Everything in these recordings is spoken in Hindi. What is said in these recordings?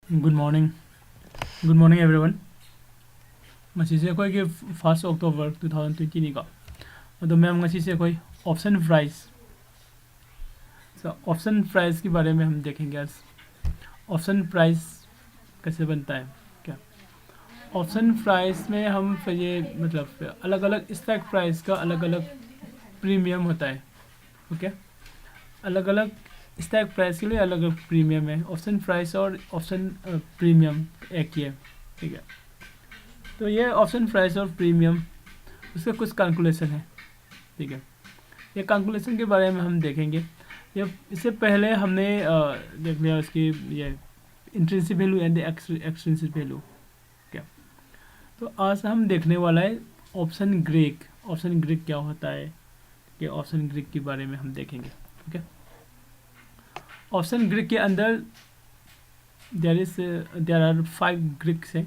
Good morning. Good morning everyone. ꯉꯁꯤꯁꯦ ꯑꯩꯈꯣꯏꯒꯤ 1 October 2020 ꯑꯗꯣ मैम ꯉꯁꯤꯁꯦ ꯑꯩꯈꯣई ऑप्शन प्राइस ऑप्शन प्राइस के बारे में हम देखेंगे आज ऑप्शन प्राइस कैसे बनता है क्या ऑप्शन प्राइस में हम फिर ये मतलब अलग अलग स्टॉक प्राइस का अलग अलग प्रीमियम होता है ओके अलग अलग स्टॉक प्राइस के लिए अलग अलग प्रीमियम है ऑप्शन प्राइस और ऑप्शन प्रीमियम एक ही है ठीक है तो ये ऑप्शन प्राइस और प्रीमियम उसका कुछ कैलकुलेशन है ठीक है ये कैलकुलेशन के बारे में हम देखेंगे ये इससे पहले हमने देख लिया उसकी ये intrinsic value and extrinsic value क्या तो आज हम देखने वाला है ऑप्शन ग्रीक क्या होता है कि ऑप्शन ग्रीक के बारे में हम देखेंगे ओके ऑप्शन ग्रीक के अंदर देयर आर 5 ग्रीक्स हैं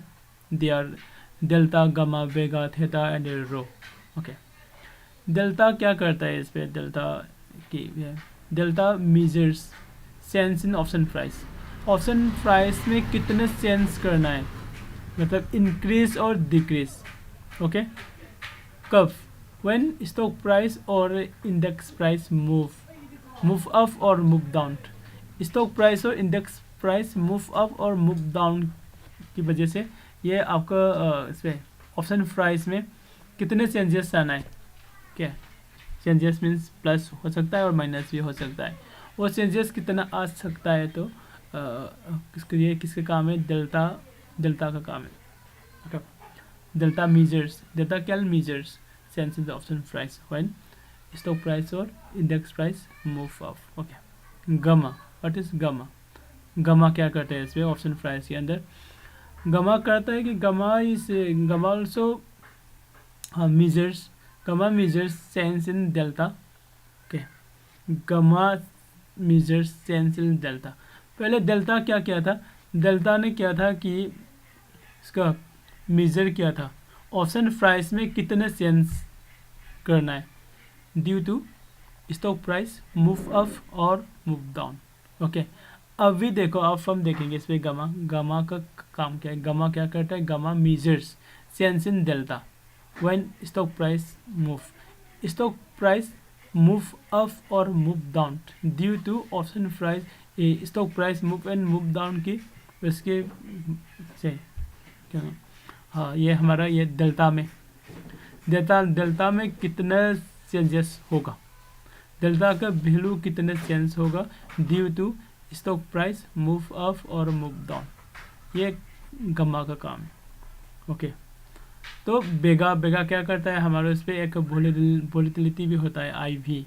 they are delta gamma vega theta and rho okay delta क्या करता है इस पे delta measures sense in option price में कितने सेंस करना है मतलब इंक्रीज और डिक्रीज ओके कब व्हेन स्टॉक प्राइस और इंडेक्स प्राइस मूव अप और मूव डाउन स्टॉक प्राइस और इंडेक्स प्राइस मूव अप और मूव डाउन की वजह से ये आपका इसमें ऑप्शन प्राइस में कितने चेंजेस आना है क्या चेंजेस मीन्स प्लस हो सकता है और माइनस भी हो सकता है वो चेंजेस कितना आ सकता है तो किसके काम है डेल्टा का काम है ओके डेल्टा कैल measures sense in the option price when stock price और index price move up okay gamma what is gamma क्या करते हैं इसमें ऑप्शन प्राइस के अंदर गामा करता है कि gamma also measures sense in delta okay gamma measures sense in delta पहले डेल्टा क्या किया था डेल्टा ने क्या था कि इसका मेजर किया था ऑप्शन प्राइस में कितने सेंस करना है due to stock price move up और मूव डाउन ओके अब भी देखो अब हम देखेंगे इस पे गामा का काम क्या है गामा क्या करता है gamma measures sense in delta when stock price move up or move down due to option price stock price move and move down की उसके से क्या हाँ ये हमारा ये डेल्टा में कितना चेंजेस होगा डेल्टा का वैल्यू कितने चेंज होगा due to stock price move up और मूव डाउन ये गम्मा का काम है ओके तो बेगा क्या करता है हमारे उस पर एक वोलेटिलिटी भी होता है आई भी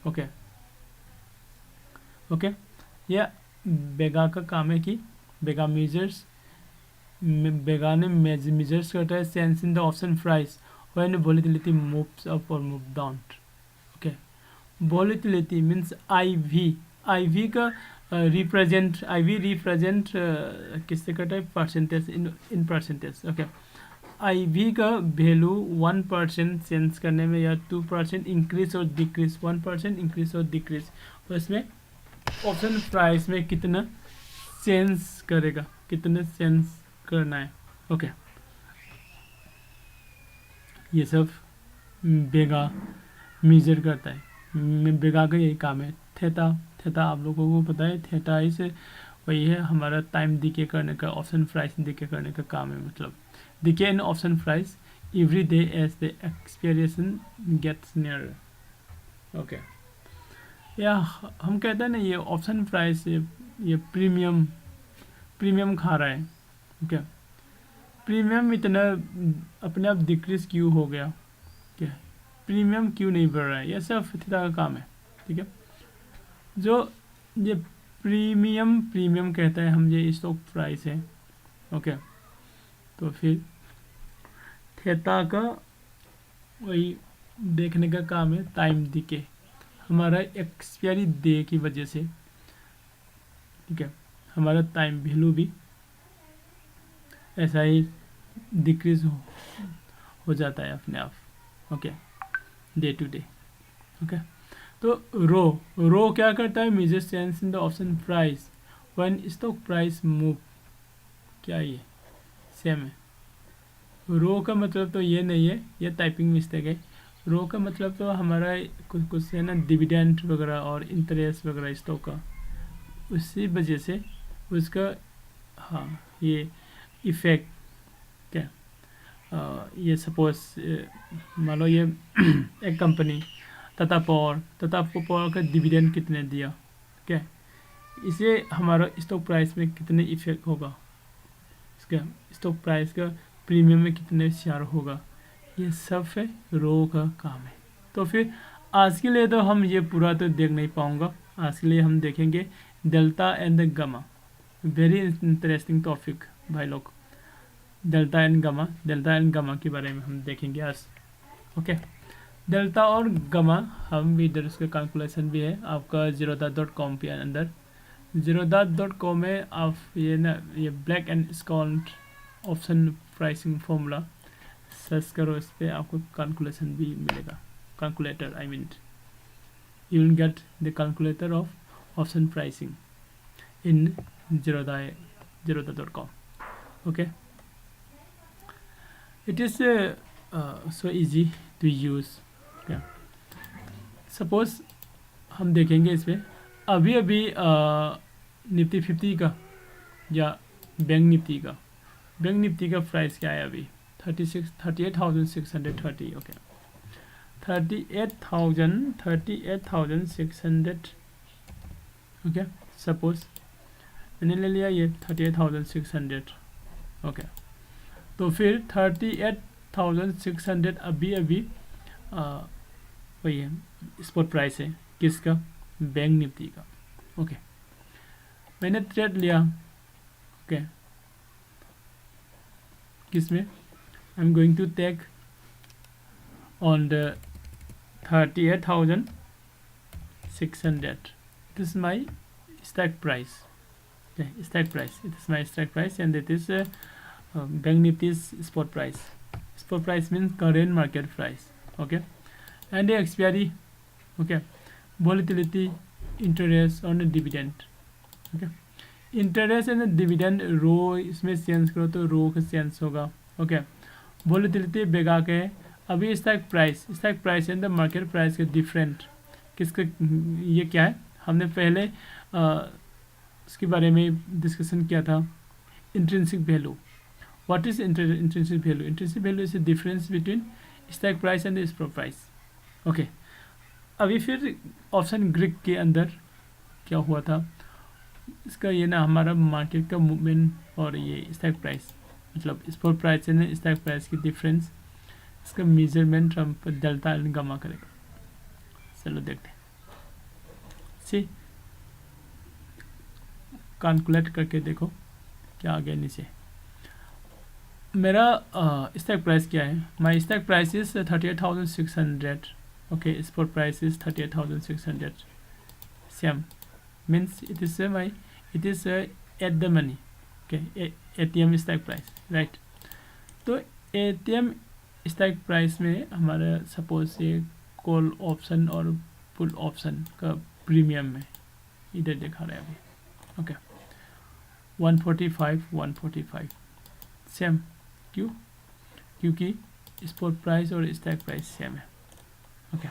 ओके या बेगा का काम है कि बेगा ने मेजर्स करता है sense in the option price when volatility moves up और move down okay volatility means I V का रिप्रेजेंट किससे करता है percentage in percentage okay I V का वैल्यू 1% चेंज करने में या 2% इंक्रीज और डिक्रीज 1% इंक्रीज और डिक्रीज तो इसमें ऑप्शन प्राइस में कितना चेंज करेगा कितना चेंज करना है ओके ये सब बेगा मेजर करता है बेगा का यही काम है थीटा आप लोगों को पता है थीटा इसे वही है हमारा टाइम डिके करने का ऑप्शन प्राइस डिके करने का काम है मतलब decay in option price every day as the expiration gets nearer okay या हम कहते हैं ना ये ऑप्शन प्राइस ये प्रीमियम खा रहा है ओके प्रीमियम इतना अपने आप डिक्रीज क्यों हो गया क्या प्रीमियम क्यों नहीं बढ़ रहा है ये सब थीटा का काम है ठीक है जो ये प्रीमियम कहता है हम ये स्टॉक प्राइस है ओके तो फिर थीटा का वही देखने का काम है टाइम डिके हमारा एक्सपायरी डे की वजह से ठीक है हमारा टाइम वैल्यू भी ऐसा ही डिक्रीज हो जाता है अपने आप okay day to day okay तो रो क्या करता है major sense in the option price when stock price move क्या ये सेम है। रो का मतलब तो ये नहीं है, ये टाइपिंग मिस्टेक है। रो का मतलब तो हमारा कुछ कुछ है ना, डिविडेंड वगैरह और इंटरेस्ट वगैरह स्टॉक का, उसी वजह से उसका, हाँ ये इफेक्ट क्या, ये सपोज मान लो ये एक कंपनी टाटा पावर का डिविडेंड कितने दिया, क्या इसे हमारा स्टॉक प्राइस में कितने इफेक्ट होगा, इसका स्टॉक प्राइस का प्रीमियम में कितने शेयर होगा, ये सब है रो का काम है। तो फिर आज के लिए तो हम ये पूरा तो देख नहीं पाऊंगा, आज के लिए हम देखेंगे delta and gamma. Very interesting topic भाई लोग, डेल्टा एंड गामा के बारे में हम देखेंगे आज। ओके, डेल्टा और गामा हम भी इधर उसका कैलकुलेशन भी है आपका zerodha.com के अंदर। zerodha.com में आप ये ना ये black and scold option pricing formula search करो, इस पर आपको कैलकुलेशन भी मिलेगा, calculator I mean you will get the calculator of option pricing in zerodha.com. Okay, it is so easy to use. Yeah. Suppose हम देखेंगे इसमें अभी अभी निफ्टी 50 का या बैंक निफ्टी का प्राइस क्या है अभी 38,630. ओके, 38,600. ओके, सपोज मैंने ले लिया ये 38,600. ओके, तो फिर 38,600 अभी वही है स्पॉट प्राइस है किसका, बैंक निफ्टी का. ओके, मैंने ट्रेड लिया. ओके, किसमें I am going to take on the 38,600. It is my stock price. Okay, strike price. It is my strike price, and it is Bank Nifty's spot price. Spot price means current market price. Okay, and the expiry. Okay, volatility, interest on the dividend. Okay, interest and the dividend रो इसमें चेंज करो तो रो का चेंज होगा. Okay, volatility बेगा के अभी stock price and the market price के डिफरेंट किसका, ये क्या है हमने पहले इसके बारे में डिस्कशन किया था. Intrinsic value. What is intrinsic value? Intrinsic value is the difference between stock price and spot price. Okay, अभी फिर ऑप्शन ग्रीक के अंदर क्या हुआ था, इसका ये ना हमारा मार्केट का मूवमेंट और ये स्टॉक प्राइस मतलब spot price and stock price की डिफरेंस, इसका मेजरमेंट हम डेल्टा एंड गामा करेगा. चलो देखते हैं. सी कैलकुलेट करके देखो क्या आ गया नीचे. मेरा स्टॉक प्राइस क्या है, माई stock price is 38,600. Okay, spot price is 38,600. Same means it is at the money. Okay, ATM stock price right. तो ATM स्टॉक प्राइस में हमारा सपोज ये कॉल ऑप्शन और पुल ऑप्शन का प्रीमियम में इधर दिखा रहा है अभी. Okay, 145 same. क्यों? क्योंकि स्पॉट प्राइस और स्टॉक प्राइस सेम है. ओके,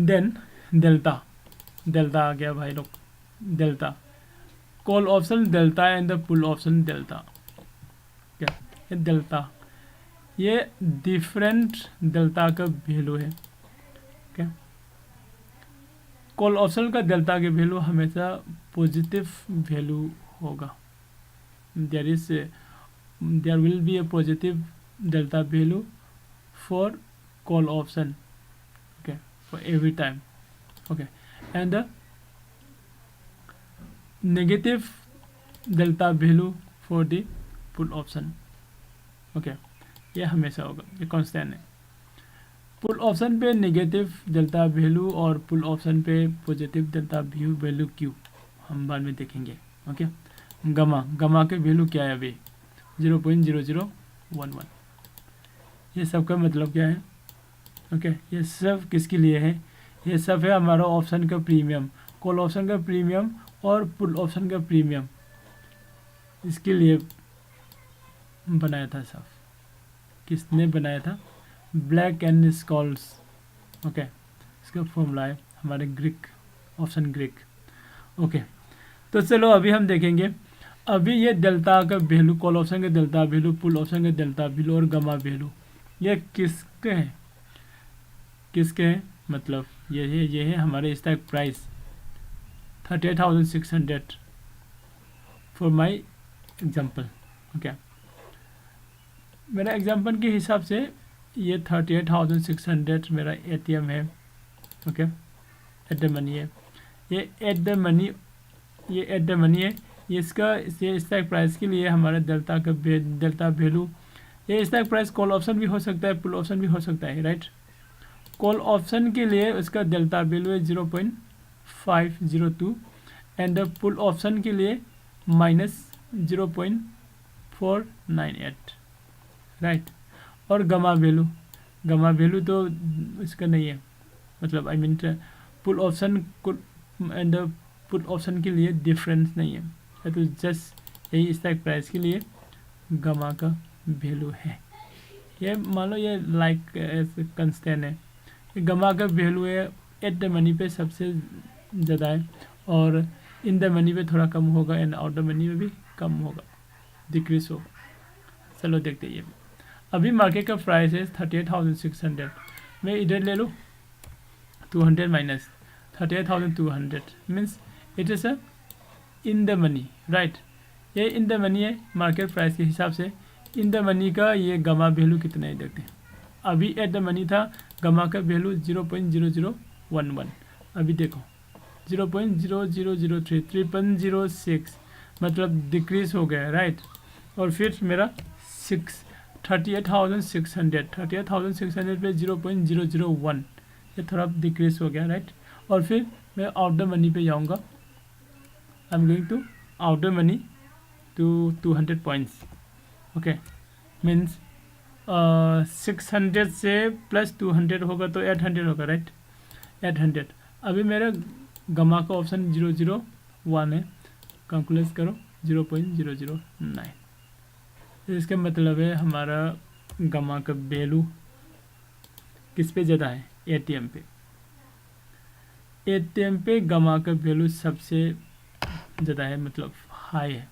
देन डेल्टा आ गया भाई लोग. Delta call option delta and the put option delta. क्या ये डेल्टा, ये डिफरेंट डेल्टा का वैल्यू है. क्या कॉल ऑप्शन का डेल्टा के वैल्यू हमेशा पॉजिटिव वैल्यू होगा. There will be a positive delta value for call option. Okay, for every time. Okay, and the negative delta value for the put option. Okay, ये हमेशा होगा, ये कांस्टेंट है. पुल ऑप्शन पे नेगेटिव डेल्टा वैल्यू और पुल ऑप्शन पे पॉजिटिव डेल्टा वैल्यू क्यों हम बाद में देखेंगे. ओके, गामा के वैल्यू क्या है अभी 0.0011. ये सब का मतलब क्या है. ओके, ये सब किसके लिए है, ये सब है हमारा ऑप्शन का प्रीमियम, कॉल ऑप्शन का प्रीमियम और पुल ऑप्शन का प्रीमियम. इसके लिए बनाया था सब। किसने बनाया था? Black and Scholtz. ओके, इसका फॉर्मूला है हमारे ग्रीक, ऑप्शन ग्रीक। ओके, तो चलो अभी हम देखेंगे। अभी ये डेल्टा का वैल्यू, कॉल ऑप्शन का डेल्टा वैल्यू, पुल ऑप्शन का डेल्टा वैल्यू और गामा वैल्यू, ये किसके हैं? किसके हैं मतलब ये है हमारे stock price 38,600 for my example. Okay, मेरा एग्जांपल के हिसाब से ये 38,600 मेरा एटीएम है। ओके, एट द मनी है, ये एट द मनी, ये एट द मनी है। इसका ये स्टॉक प्राइस के लिए हमारा डेल्टा का डेल्टा वैल्यू, ये स्टॉक प्राइस कॉल ऑप्शन भी हो सकता है, पुल ऑप्शन भी हो सकता है, राइट। कॉल ऑप्शन के लिए उसका डेल्टा वैल्यू है 0.502 एंड पुल ऑप्शन के लिए -0.498, राइट। और गामा वैल्यू तो इसका नहीं है, मतलब I mean put option and put option के लिए डिफरेंस नहीं है, तो जस्ट यही स्टॉक प्राइस के लिए गामा का वैल्यू है। ये मान लो ये लाइक कंस्टेंट है, ये गामा का वैल्यू है एट द मनी पे सबसे ज़्यादा है और इन द मनी पे थोड़ा कम होगा एंड आउट द मनी में भी कम होगा, डिक्रीज होगा। चलो देखते हैं। ये अभी मार्केट का प्राइस है 38,600, मैं इधर ले लूँ 200 minus 38,200 means it is a in the money, right. ये इन द मनी है मार्केट प्राइस के हिसाब से। इन द मनी का ये गामा वैल्यू कितना है देखते हैं। अभी एट द मनी था, गामा का वैल्यू 0.0011, अभी देखो 0.0003, 3.06, मतलब डिक्रीज हो गया, राइट। और फिर मेरा 38,600 पे 0.001, ये थोड़ा डिक्रीज हो गया, राइट। और फिर मैं आउट द मनी पे जाऊँगा, I am going to out the money to 200 points. Okay, means 600 से प्लस 200 होगा तो 800 होगा, राइट। 800। अभी मेरा गामा का ऑप्शन 001 है, कैलकुलेट करो 0.009। इसका मतलब है हमारा गामा का वैल्यू किस पे ज़्यादा है? एटीएम पे। एटीएम पे गामा का वैल्यू सबसे ज़्यादा है, मतलब हाई है।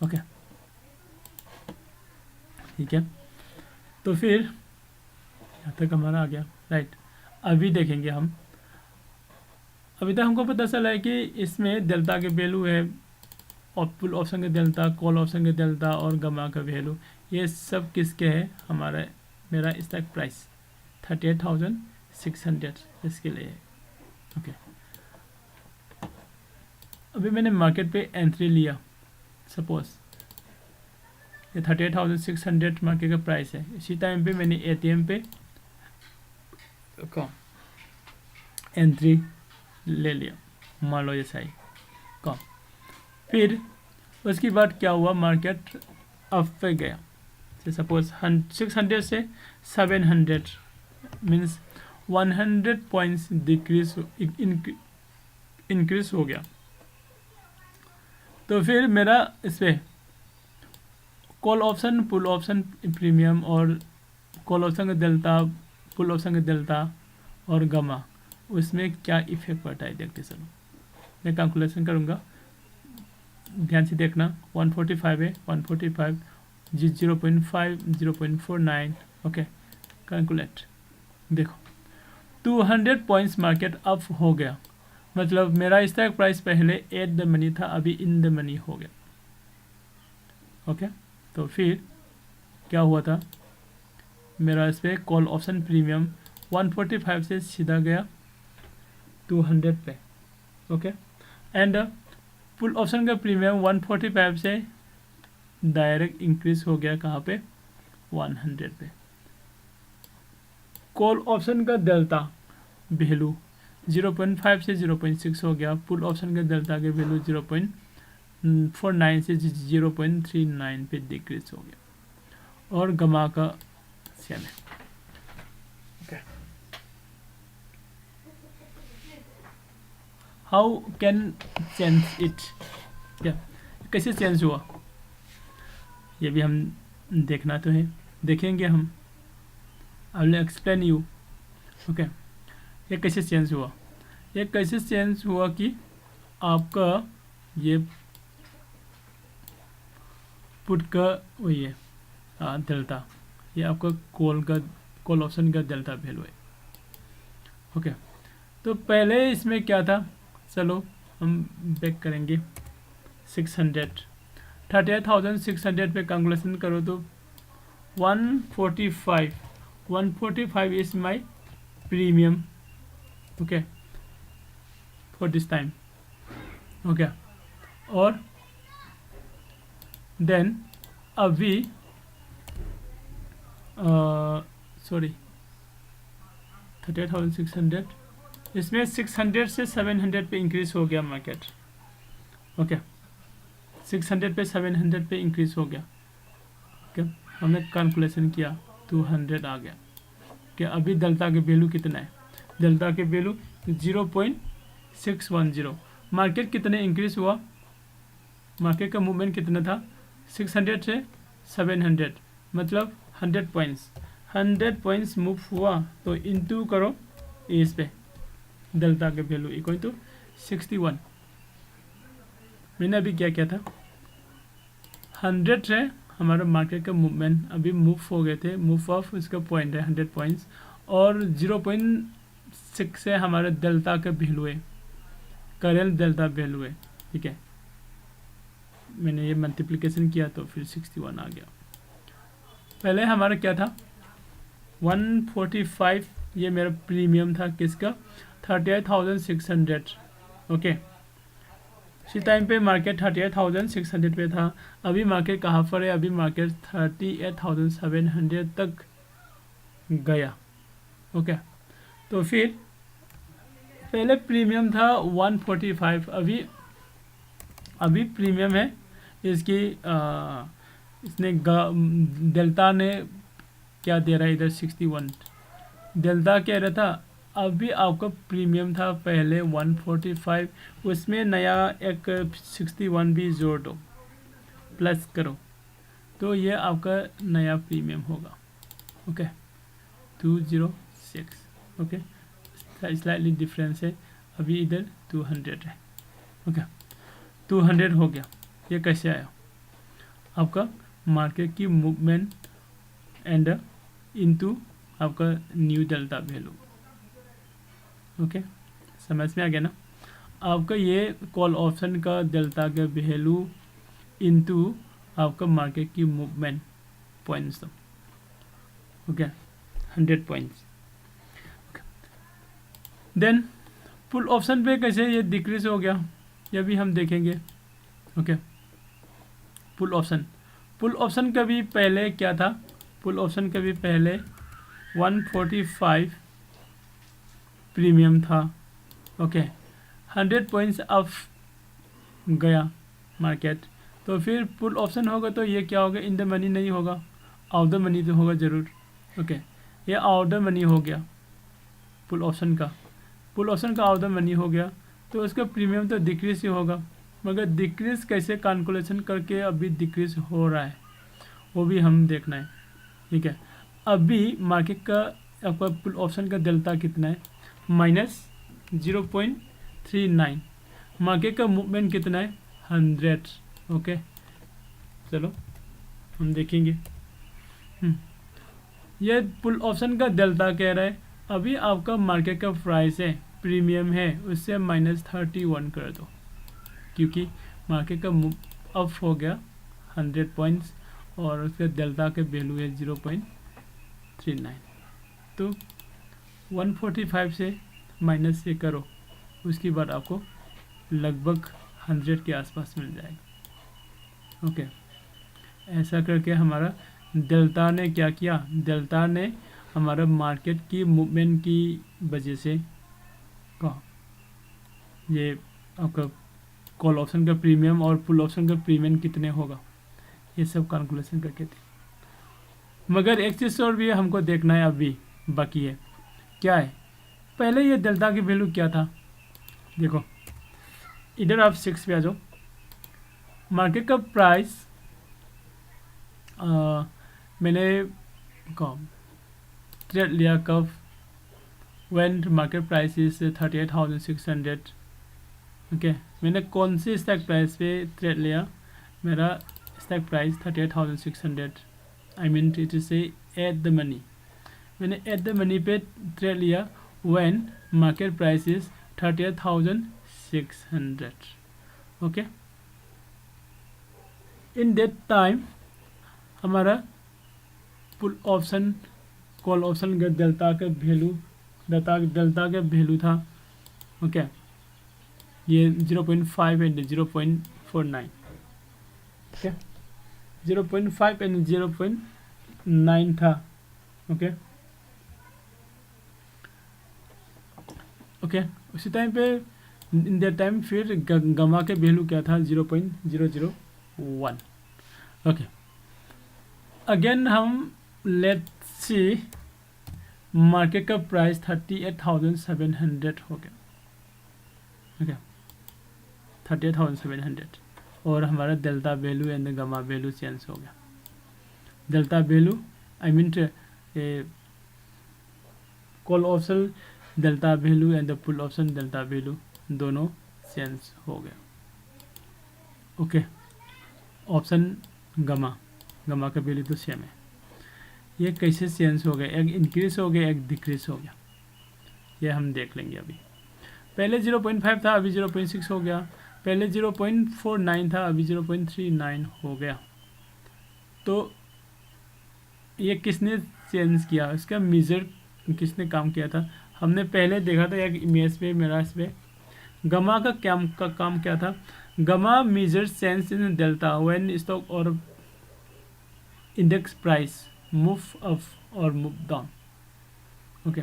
ओके, ठीक है। तो फिर यहाँ तक हमारा आ गया, राइट। अभी देखेंगे हम, अभी तक हमको पता चला है कि इसमें डेल्टा के वैल्यू है, पुल ऑप्शन के डेल्टा, कॉल ऑप्शन के डेल्टा और गामा का वैल्यू, ये सब किसके है? हमारा मेरा स्टॉक प्राइस 38,600 इसके लिए है। ओके, अभी मैंने मार्केट पे एंट्री लिया, सपोज ये 38,600 मार्केट का प्राइस है। इसी टाइम पे मैंने एटीएम पे एंट्री ले लिया, मान लो ऐसा ही कम। फिर उसके बाद क्या हुआ? मार्केट अप पे गया, सपोज 600 से 700, मीन्स 100 पॉइंट्स डिक्रीज इंक्रीज हो गया। तो फिर मेरा इस पर कॉल ऑप्शन, पुल ऑप्शन प्रीमियम और कॉल ऑप्शन का डेल्टा, पुल ऑप्शन का डेल्टा और गामा, उसमें क्या इफेक्ट पड़ता है देखते चलो। मैं कैलकुलेशन करूँगा, ध्यान से देखना। 145 है, 145 0.5 0.49। Okay, calculate. देखो 200 पॉइंट्स मार्केट अप हो गया, मतलब मेरा स्टॉक प्राइस पहले एट द मनी था, अभी इन द मनी हो गया। ओके, तो फिर क्या हुआ था? मेरा इस पर कॉल ऑप्शन प्रीमियम 145 से सीधा गया 200 पे। ओके, एंड पुल ऑप्शन का प्रीमियम 145 से डायरेक्ट इंक्रीज हो गया कहाँ पे? 100 पे। कॉल ऑप्शन का डेल्टा वैल्यू 0.5 से 0.6 हो गया, पुल ऑप्शन का डेल्टा के वैल्यू 0.49 से 0.39 पे डिक्रीज हो गया, और गामा का सेम है। Okay, how can change it? क्या कैसे चेंज हुआ? ये भी हम देखना तो है, देखेंगे हम। I will explain you. Okay, ये कैसे चेंज हुआ, ये कैसे चेंज हुआ कि आपका ये पुट का वही है डेल्टा, ये आपका कॉल ऑप्शन का डेल्टा वैल्यू है। ओके, तो पहले इसमें क्या था, चलो हम बैक करेंगे। 38,600 पे कैलकुलेशन करो तो 145 is my premium. Okay, for this time. Okay, और देन अभी सॉरी 38,600, इसमें 600 से 700 पे इंक्रीज हो गया मार्केट। ओके, 600 पे 700 पे इंक्रीज हो गया। ओके, हमने कैलकुलेशन किया 200 आ गया। कि अभी डेल्टा के वैल्यू कितना है, डेल्टा के वैल्यू 0.610। मार्केट कितने इंक्रीज हुआ, मार्केट का मूवमेंट कितना था, 600 से 700, मतलब 100 पॉइंट्स। 100 पॉइंट्स मूव हुआ तो इंटू करो इस पे, डेल्टा के वैल्यू इक्वल टू 61। मैंने अभी क्या किया था, 100 से हमारा मार्केट का मूवमेंट अभी मूव हो गए थे, मूव ऑफ इसका पॉइंट है 100 पॉइंट्स, और 0.6 से हमारा डेल्टा का वैल्यू है, करेंट डेल्टा वैल्यू है। ठीक है, मैंने ये मल्टीप्लिकेशन किया तो फिर 61 आ गया। पहले हमारा क्या था 145, ये मेरा प्रीमियम था किसका, 38,600। ओके, इसी टाइम पे मार्केट 38,600 पे था। अभी मार्केट कहाँ पर है, अभी मार्केट 38,700 तक गया। ओके, तो फिर पहले प्रीमियम था 145, अभी प्रीमियम है इसकी इसने डेल्टा ने क्या दे रहा है इधर 61, डेल्टा कह रहा था। अभी आपका प्रीमियम था पहले 145, उसमें नया एक 61 भी जोड़ दो, प्लस करो, तो ये आपका नया प्रीमियम होगा। ओके, 206। ओके, स्लाइटली डिफरेंस है, अभी इधर 200 है। ओके, 200 हो गया। ये कैसे आया, आपका मार्केट की मूवमेंट एंड इनटू आपका न्यू डेल्टा वैल्यू। ओके, समझ में आ गया ना, आपका ये कॉल ऑप्शन का डेल्टा का वैल्यू इनटू आपका मार्केट की movement points. Okay, 100 points. Then put option पे कैसे ये डिक्रीज हो गया, ये भी हम देखेंगे। ओके, पुल ऑप्शन का भी पहले क्या था, पुल ऑप्शन का भी पहले 145 प्रीमियम था। ओके, 100 पॉइंट्स अप गया मार्केट, तो फिर पुल ऑप्शन होगा तो ये क्या होगा, इन द मनी नहीं होगा, आउट द मनी तो होगा ज़रूर। ओके, ये आउट द मनी हो गया पुल ऑप्शन का आउट द मनी हो गया, तो उसका प्रीमियम तो डिक्रीज ही होगा। मगर डिक्रीज कैसे कैलकुलेशन करके अभी डिक्रीज हो रहा है वो भी हम देखना है। ठीक है, अभी मार्केट का आपका पुल ऑप्शन का डेल्टा कितना है, -0.39, मार्केट का मूवमेंट कितना है 100। ओके, चलो हम देखेंगे। ये पुल ऑप्शन का डेल्टा कह रहा है, अभी आपका मार्केट का प्राइस है प्रीमियम है, उससे -31 कर दो, क्योंकि मार्केट का मूव अप हो गया 100 पॉइंट्स और उसका डेल्टा का वैल्यू है 0.39, तो 145 से माइनस से करो, उसके बाद आपको लगभग 100 के आसपास मिल जाएगा। ओके, ऐसा करके हमारा डेल्टा ने क्या किया, डेल्टा ने हमारा मार्केट की मूवमेंट की वजह से कहा ये आपका कॉल ऑप्शन का प्रीमियम और पुल ऑप्शन का प्रीमियम कितने होगा, ये सब कैलकुलेशन करके थे। मगर एक चीज़ और भी हमको देखना है, अभी बाकी है, क्या है, पहले ये डेल्टा की वैल्यू क्या था, देखो इधर आप 6 पे आ जाओ, मार्केट का प्राइस मैंने कब ट्रेड लिया, कब when market price is 38,600। Okay, मैंने कौन सी स्टॉक प्राइस पे ट्रेड लिया, मेरा stock price 38,600, I mean it is at the money, मैंने एट द मनी पे ट्रेड लिया when market price is 38,600। Okay, in that time हमारा पुल ऑप्शन कॉल ऑप्शन का डेल्टा का वैल्यू था। ओके, ये 0.5 एंड 0.49। ओके, 0.5 एंड 0.9 था। ओके ओके, उसी टाइम पे इन दैट टाइम फिर गमा के वैल्यू क्या था, 0.001। ओके, अगेन हम लेट्स सी मार्केट का प्राइस 38,700 हो गया। ओके, 38,700 और हमारा delta value and gamma value change हो गया। Delta value I mean call option delta value and the put option delta value दोनों चेंज हो गया। ओके, ऑप्शन गमा का वैल्यू तो सेम है। ये कैसे चेंज हो गया, एक इंक्रीज हो गया, एक डिक्रीज हो गया, ये हम देख लेंगे। अभी पहले 0.5 था, अभी 0.6 हो गया। पहले 0.49 था, अभी 0.39 हो गया। तो ये किसने चेंज किया, इसका मेजर किसने काम किया था, हमने पहले देखा था एक इमेज पे, मेरा इस पे गमा का काम क्या था। Gamma major change in delta when stock और इंडेक्स प्राइस मूव अप और मूव डाउन। ओके,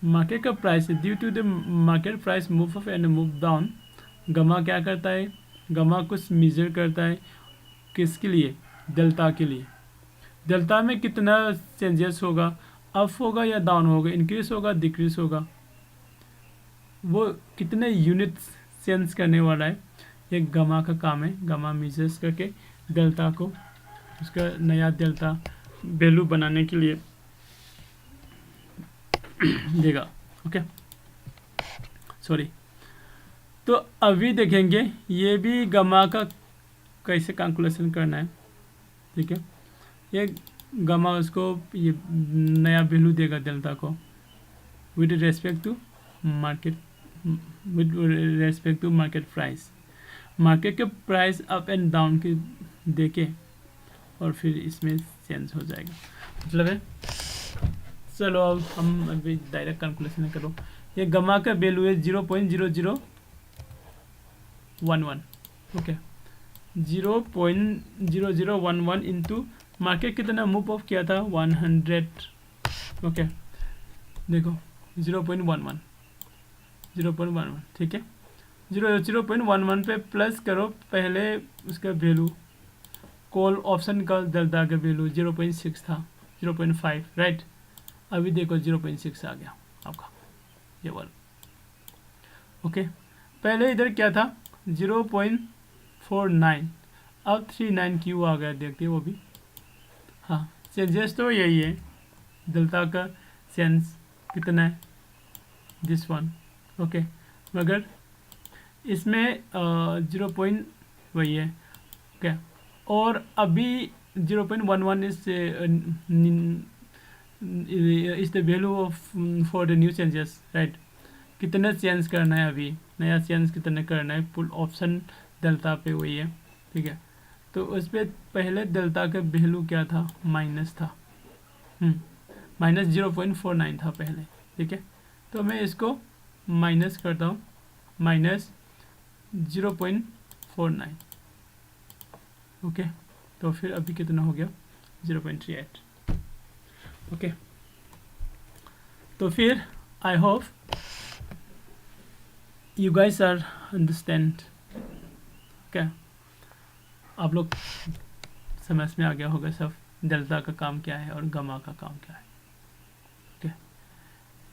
मार्केट का price due to the market price move up and move down, gamma क्या करता है, गमा कुछ मेजर करता है किसके लिए, डेल्टा के लिए। डेल्टा में कितना चेंजेस होगा, अप होगा या डाउन होगा, इंक्रीज होगा डिक्रीज होगा, वो कितने यूनिट्स चेंज करने वाला है, ये गमा का काम है। गमा मेजर्स करके डेल्टा को उसका नया डेल्टा वैल्यू बनाने के लिए देगा। Okay, sorry. तो अभी देखेंगे ये भी गमा का कैसे कैलकुलेशन करना है। ठीक है, ये गमा उसको ये नया वैल्यू देगा डेल्टा को with respect to market price. Market के प्राइस अप एंड डाउन के देके और फिर इसमें चेंज हो जाएगा, मतलब है। चलो अब हम अभी डायरेक्ट कैलकुलेशन करो। ये गमा का वैल्यू है 0.0011। ओके, 0.0011 इंटू मार्केट कितना मूव ऑफ किया था, 100। ओके, देखो 0.11 ठीक है। 0.11 पे प्लस करो पहले उसका वैल्यू, कॉल ऑप्शन का डेल्टा का वैल्यू 0.6 था, 0.5 राइट। अभी देखो 0.6 आ गया आपका ये वाला। ओके, पहले इधर क्या था 0.49, अब 39 क्यों आ गया देखते वो भी। हाँ, चेंजेस तो यही है, डेल्टा का चेंज कितना है, दिस वन। ओके, मगर इसमें 0. वही है। ओके, और अभी 0.11 is the value of for the new changes right. कितना चेंज करना है, अभी नया चेंज कितना करना है, पुल ऑप्शन डेल्टा पे वही है। ठीक है, तो उस पर पहले डेल्टा का वैल्यू क्या था, माइनस था, माइनस 0.49 था पहले। ठीक है, तो मैं इसको माइनस करता हूँ, माइनस 0.49। ओके, तो फिर अभी कितना हो गया 0.38। ओके, तो फिर I hope you guys are understand. Okay, आप लोग समझ में आ गया होगा सब, डेल्टा का काम क्या है और गमा का काम क्या है। ओके,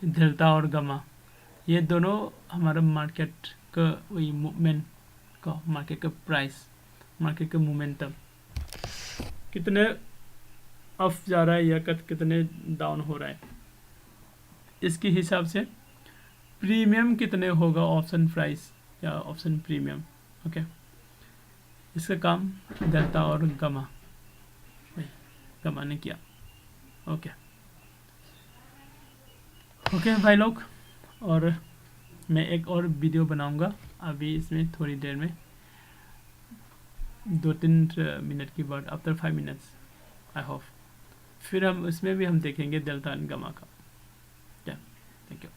डेल्टा और गमा ये दोनों हमारा मार्केट का वही मूवमेंट का, मार्केट का प्राइस, मार्केट का मोमेंटम कितने अप जा रहा है या कितने डाउन हो रहा है, इसके हिसाब से प्रीमियम कितने होगा ऑप्शन प्राइस या ऑप्शन प्रीमियम। ओके, इसका काम डेल्टा और गमा ने किया। ओके ओके भाई लोग, और मैं एक और वीडियो बनाऊंगा अभी इसमें थोड़ी देर में, 2-3 मिनट के बाद, आफ्टर 5 मिनट्स आई होप। फिर हम इसमें भी हम देखेंगे डेल्टा एंड गमा का। क्या, थैंक यू।